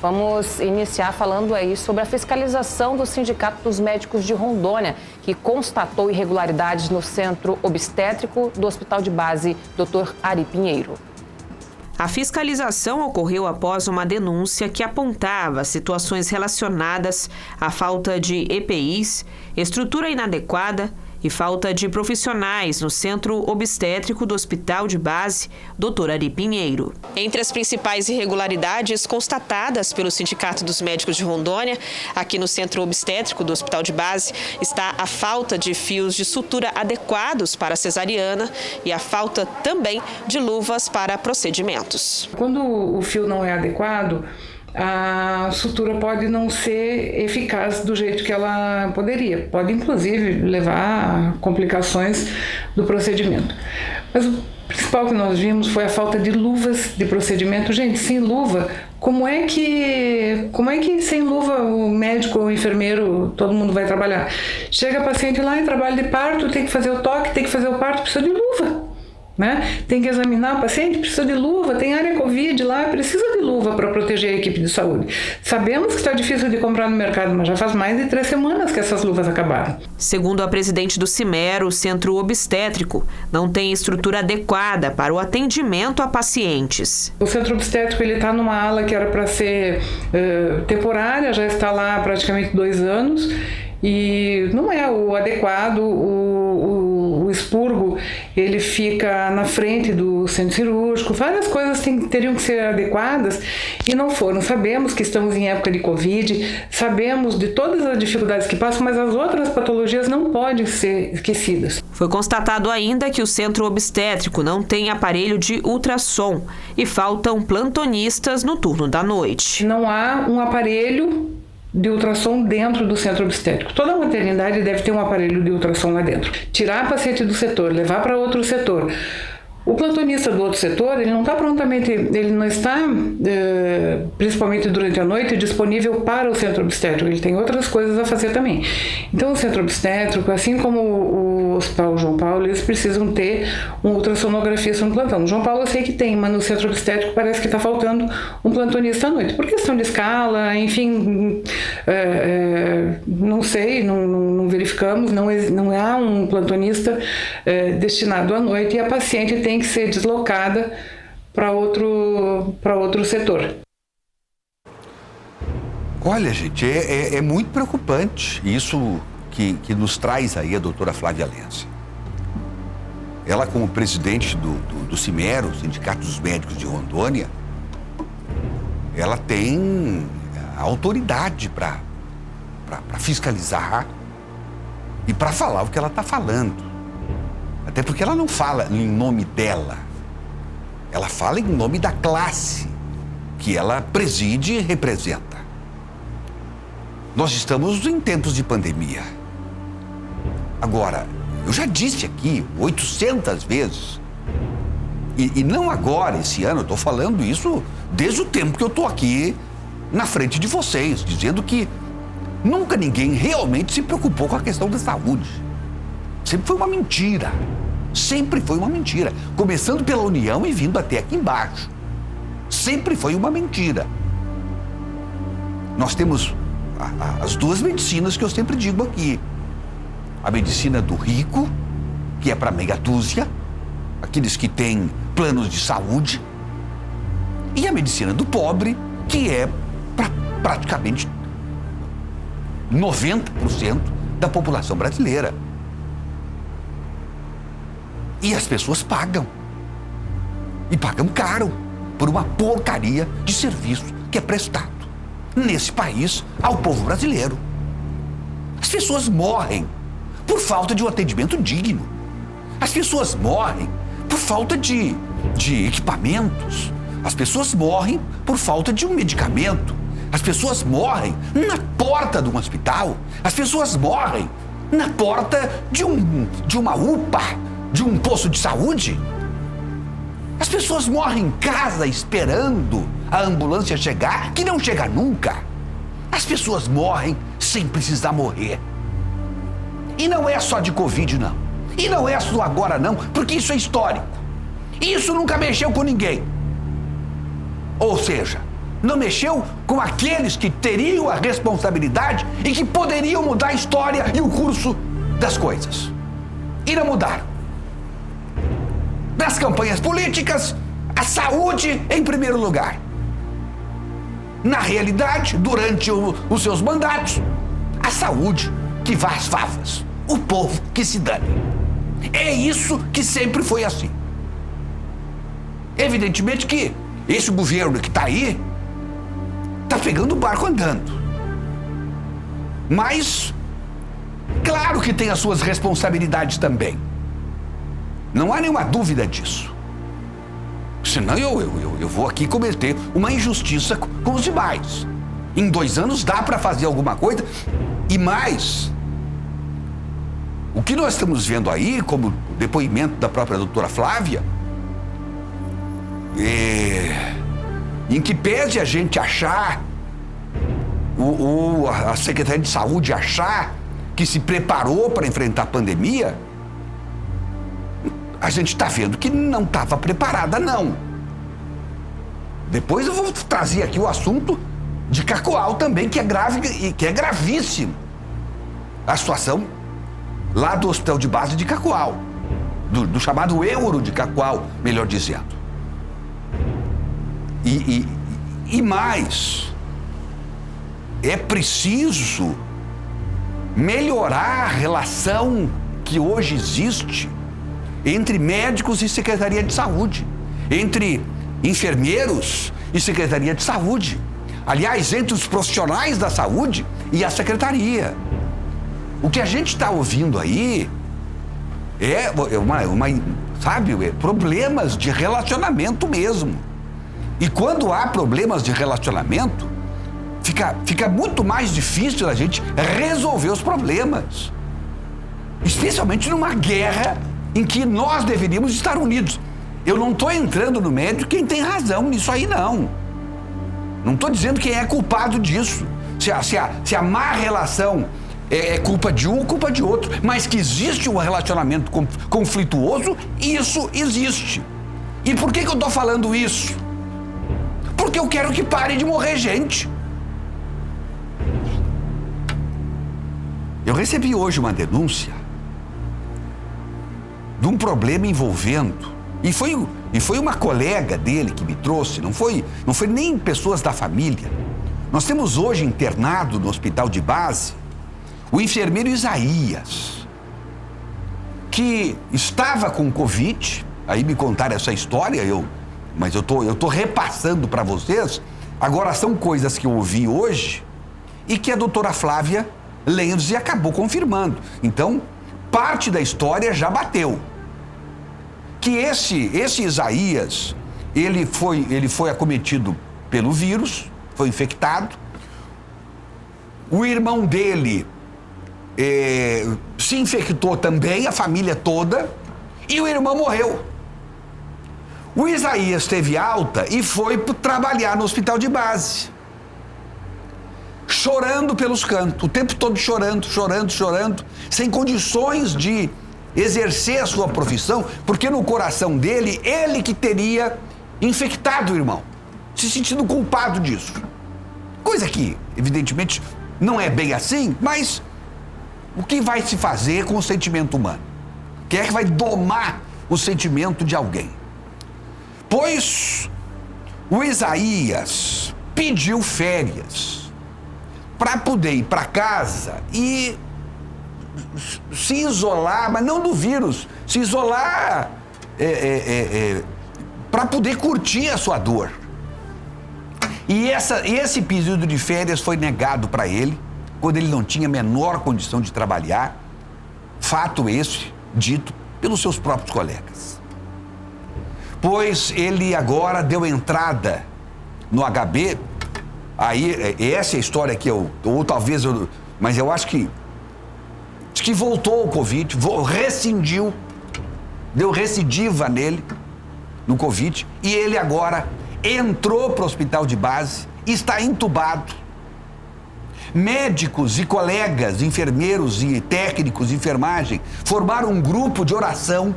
Vamos iniciar falando aí sobre a fiscalização do Sindicato dos Médicos de Rondônia, que constatou irregularidades no Centro Obstétrico do Hospital de Base Dr. Ari Pinheiro. A fiscalização ocorreu após uma denúncia que apontava situações relacionadas à falta de EPIs, estrutura inadequada e falta de profissionais no Centro Obstétrico do Hospital de Base Dr. Ari Pinheiro. Entre as principais irregularidades constatadas pelo Sindicato dos Médicos de Rondônia, aqui no Centro Obstétrico do Hospital de Base, está a falta de fios de sutura adequados para a cesariana e a falta também de luvas para procedimentos. Quando o fio não é adequado, a sutura pode não ser eficaz do jeito que ela poderia. Pode, inclusive, levar a complicações do procedimento. Mas o principal que nós vimos foi a falta de luvas de procedimento. Gente, sem luva, como é que sem luva o médico ou o enfermeiro, todo mundo vai trabalhar? Chega a paciente lá em trabalho de parto, tem que fazer o toque, tem que fazer o parto, precisa de luva. Né? Tem que examinar o paciente, precisa de luva, tem área Covid lá, precisa de luva para proteger a equipe de saúde. Sabemos que está difícil de comprar no mercado, mas já faz mais de 3 semanas que essas luvas acabaram. Segundo a presidente do CIMER, o Centro Obstétrico não tem estrutura adequada para o atendimento a pacientes. O Centro Obstétrico está numa ala que era para ser temporária, já está lá há praticamente 2 anos e não é o adequado. O expurgo, ele fica na frente do centro cirúrgico, várias coisas teriam que ser adequadas e não foram. Sabemos que estamos em época de Covid, sabemos de todas as dificuldades que passam, mas as outras patologias não podem ser esquecidas. Foi constatado ainda que o Centro Obstétrico não tem aparelho de ultrassom e faltam plantonistas no turno da noite. Não há um aparelho de ultrassom dentro do centro obstétrico. Toda maternidade deve ter um aparelho de ultrassom lá dentro. Tirar a paciente do setor, levar para outro setor. O plantonista do outro setor, ele não está, principalmente durante a noite, disponível para o centro obstétrico. Ele tem outras coisas a fazer também. Então, o centro obstétrico, assim como o Hospital João Paulo, eles precisam ter um ultrassonografista no plantão. No João Paulo eu sei que tem, mas no centro obstétrico parece que está faltando um plantonista à noite. Por questão de escala, enfim, não sei, não verificamos, não há um plantonista destinado à noite e a paciente tem que ser deslocada para outro setor. Olha, gente, é muito preocupante isso que nos traz aí a doutora Flávia Lenze. Ela, como presidente do CIMER, o Sindicato dos Médicos de Rondônia, ela tem a autoridade para fiscalizar e para falar o que ela está falando. Até porque ela não fala em nome dela, ela fala em nome da classe que ela preside e representa. Nós estamos em tempos de pandemia. Agora, eu já disse aqui 800 vezes, e não agora, esse ano, eu estou falando isso desde o tempo que eu estou aqui na frente de vocês, dizendo que nunca ninguém realmente se preocupou com a questão da saúde. Sempre foi uma mentira. Sempre foi uma mentira. Começando pela União e vindo até aqui embaixo. Sempre foi uma mentira. Nós temos as 2 medicinas que eu sempre digo aqui. A medicina do rico, que é para meia dúzia, aqueles que têm planos de saúde. E a medicina do pobre, que é para praticamente 90% da população brasileira. E as pessoas pagam. E pagam caro por uma porcaria de serviço que é prestado nesse país ao povo brasileiro. As pessoas morrem por falta de um atendimento digno. As pessoas morrem por falta de equipamentos. As pessoas morrem por falta de um medicamento. As pessoas morrem na porta de um hospital. As pessoas morrem na porta de uma UPA, de um posto de saúde. As pessoas morrem em casa esperando a ambulância chegar, que não chega nunca. As pessoas morrem sem precisar morrer. E não é só de Covid, não. E não é só agora, não, porque isso é histórico. Isso nunca mexeu com ninguém. Ou seja, Não mexeu com aqueles que teriam a responsabilidade e que poderiam mudar a história e o curso das coisas. E não mudaram. Nas campanhas políticas, a saúde em primeiro lugar. Na realidade, durante os seus mandatos, a saúde que vá às favas, o povo que se dane. É isso que sempre foi assim. Evidentemente que esse governo que está aí está pegando o barco andando. Mas, claro que tem as suas responsabilidades também. Não há nenhuma dúvida disso. Senão eu vou aqui cometer uma injustiça com os demais. Em 2 anos dá para fazer alguma coisa e mais. O que nós estamos vendo aí, como o depoimento da própria doutora Flávia, em que pese a gente achar, a Secretaria de Saúde achar que se preparou para enfrentar a pandemia, a gente está vendo que não estava preparada, não. Depois eu vou trazer aqui o assunto de Cacoal também, que é grave e que é gravíssimo. A situação lá do Hospital de Base de Cacoal, do chamado Euro de Cacoal, melhor dizendo. E mais, é preciso melhorar a relação que hoje existe entre médicos e Secretaria de Saúde, entre enfermeiros e Secretaria de Saúde. Aliás, entre os profissionais da saúde e a Secretaria. O que a gente está ouvindo aí é problemas de relacionamento mesmo. E quando há problemas de relacionamento, fica muito mais difícil a gente resolver os problemas. Especialmente numa guerra em que nós deveríamos estar unidos. Eu não estou entrando no mérito quem tem razão nisso aí, não. Não estou dizendo quem é culpado disso. Se a má relação é culpa de um ou culpa de outro, mas que existe um relacionamento conflituoso, isso existe. E por que eu estou falando isso? Porque eu quero que pare de morrer gente. Eu recebi hoje uma denúncia de um problema envolvendo, e foi uma colega dele que me trouxe, não foi nem pessoas da família. Nós temos hoje internado no Hospital de Base o enfermeiro Isaías, que estava com Covid. Aí me contaram essa história, mas eu tô repassando para vocês. Agora são coisas que eu ouvi hoje e que a doutora Flávia Lenzi acabou confirmando. Então, parte da história já bateu. Que esse Isaías, ele foi acometido pelo vírus, foi infectado. O irmão dele se infectou também, a família toda, e o irmão morreu. O Isaías teve alta e foi trabalhar no Hospital de Base, chorando pelos cantos, o tempo todo chorando, sem condições de exercer a sua profissão, porque no coração dele, ele que teria infectado o irmão, se sentindo culpado disso. Coisa que, evidentemente, não é bem assim, mas o que vai se fazer com o sentimento humano? Quem é que vai domar o sentimento de alguém? Pois o Isaías pediu férias para poder ir para casa e se isolar, mas não do vírus, se isolar para poder curtir a sua dor. E esse pedido de férias foi negado para ele, quando ele não tinha a menor condição de trabalhar. Fato esse dito pelos seus próprios colegas. Pois ele agora deu entrada no HB, aí essa é a história que mas eu acho que voltou o Covid, rescindiu, deu recidiva nele, no Covid, e ele agora entrou para o Hospital de Base, está entubado. Médicos e colegas, enfermeiros e técnicos de enfermagem formaram um grupo de oração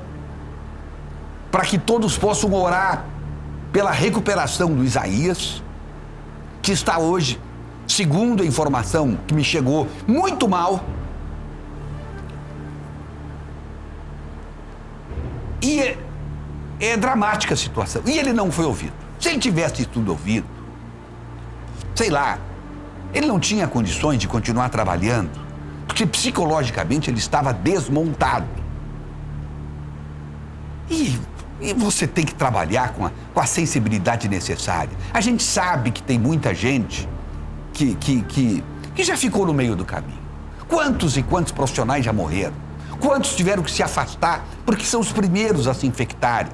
para que todos possam orar pela recuperação do Isaías. que está hoje, segundo a informação que me chegou, muito mal. E é dramática a situação. E ele não foi ouvido. Se ele tivesse tudo ouvido, sei lá, ele não tinha condições de continuar trabalhando, porque psicologicamente ele estava desmontado. E você tem que trabalhar com a sensibilidade necessária. A gente sabe que tem muita gente que já ficou no meio do caminho. Quantos e quantos profissionais já morreram? Quantos tiveram que se afastar porque são os primeiros a se infectarem?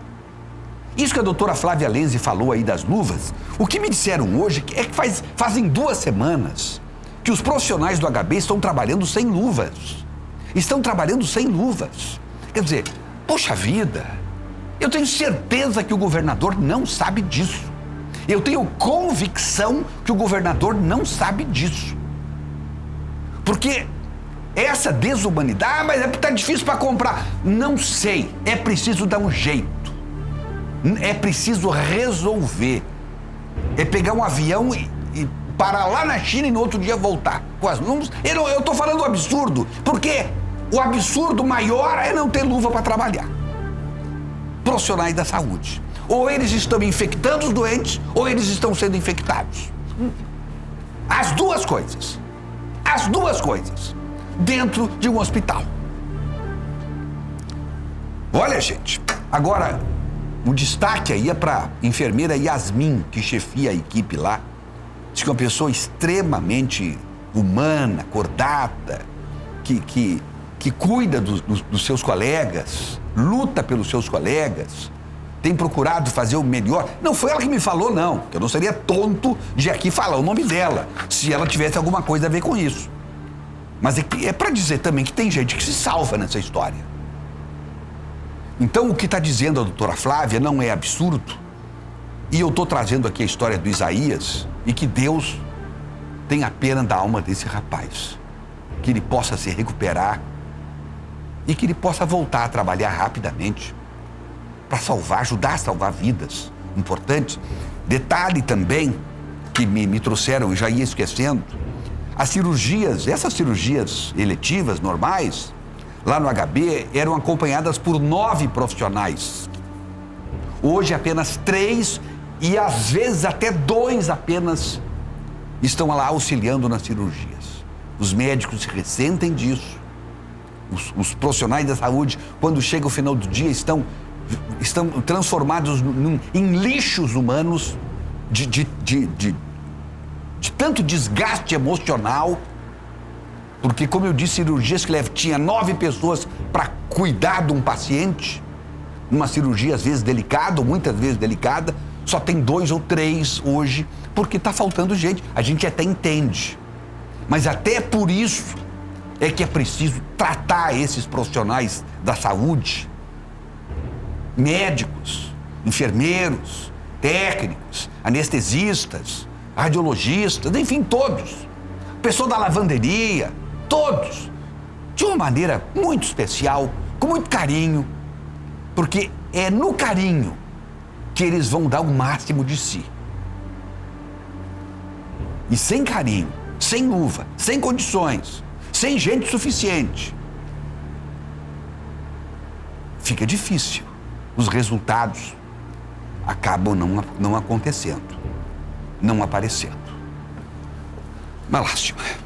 Isso que a doutora Flávia Lenzi falou aí das luvas, o que me disseram hoje é que fazem 2 semanas que os profissionais do HB estão trabalhando sem luvas. Estão trabalhando sem luvas. Quer dizer, poxa vida, eu tenho certeza que o governador não sabe disso. Eu tenho convicção que o governador não sabe disso. Porque essa desumanidade, mas tá difícil para comprar. Não sei, é preciso dar um jeito. É preciso resolver. É pegar um avião e parar lá na China e no outro dia voltar. Com as luvas. Eu tô falando absurdo, porque o absurdo maior é não ter luva para trabalhar. Profissionais da saúde. Ou eles estão infectando os doentes, ou eles estão sendo infectados. As duas coisas. As duas coisas. Dentro de um hospital. Olha, gente, agora o destaque aí é para a enfermeira Yasmin, que chefia a equipe lá. Diz que é uma pessoa extremamente humana, acordada, que cuida dos seus colegas, luta pelos seus colegas, tem procurado fazer o melhor. Não foi ela que me falou, não, que eu não seria tonto de aqui falar o nome dela, se ela tivesse alguma coisa a ver com isso. Mas é para dizer também que tem gente que se salva nessa história. Então, o que está dizendo a doutora Flávia não é absurdo. E eu estou trazendo aqui a história do Isaías e que Deus tenha pena da alma desse rapaz. Que ele possa se recuperar e que ele possa voltar a trabalhar rapidamente para ajudar a salvar vidas importantes. Detalhe também que me trouxeram, eu já ia esquecendo, essas cirurgias eletivas normais, lá no HB, eram acompanhadas por 9 profissionais. Hoje apenas 3 e às vezes até 2 apenas estão lá auxiliando nas cirurgias. Os médicos se ressentem disso. Os profissionais da saúde, quando chega o final do dia, estão transformados em lixos humanos de tanto desgaste emocional, porque, como eu disse, cirurgias que tinha 9 pessoas para cuidar de um paciente, numa cirurgia às vezes delicada, ou muitas vezes delicada, só tem 2 ou 3 hoje, porque está faltando gente. A gente até entende, mas até por isso é que é preciso tratar esses profissionais da saúde, médicos, enfermeiros, técnicos, anestesistas, radiologistas, enfim, todos. Pessoal da lavanderia, todos. De uma maneira muito especial, com muito carinho, porque é no carinho que eles vão dar o máximo de si. E sem carinho, sem luva, sem condições, sem gente suficiente, fica difícil. Os resultados acabam não acontecendo, não aparecendo. Uma lástima.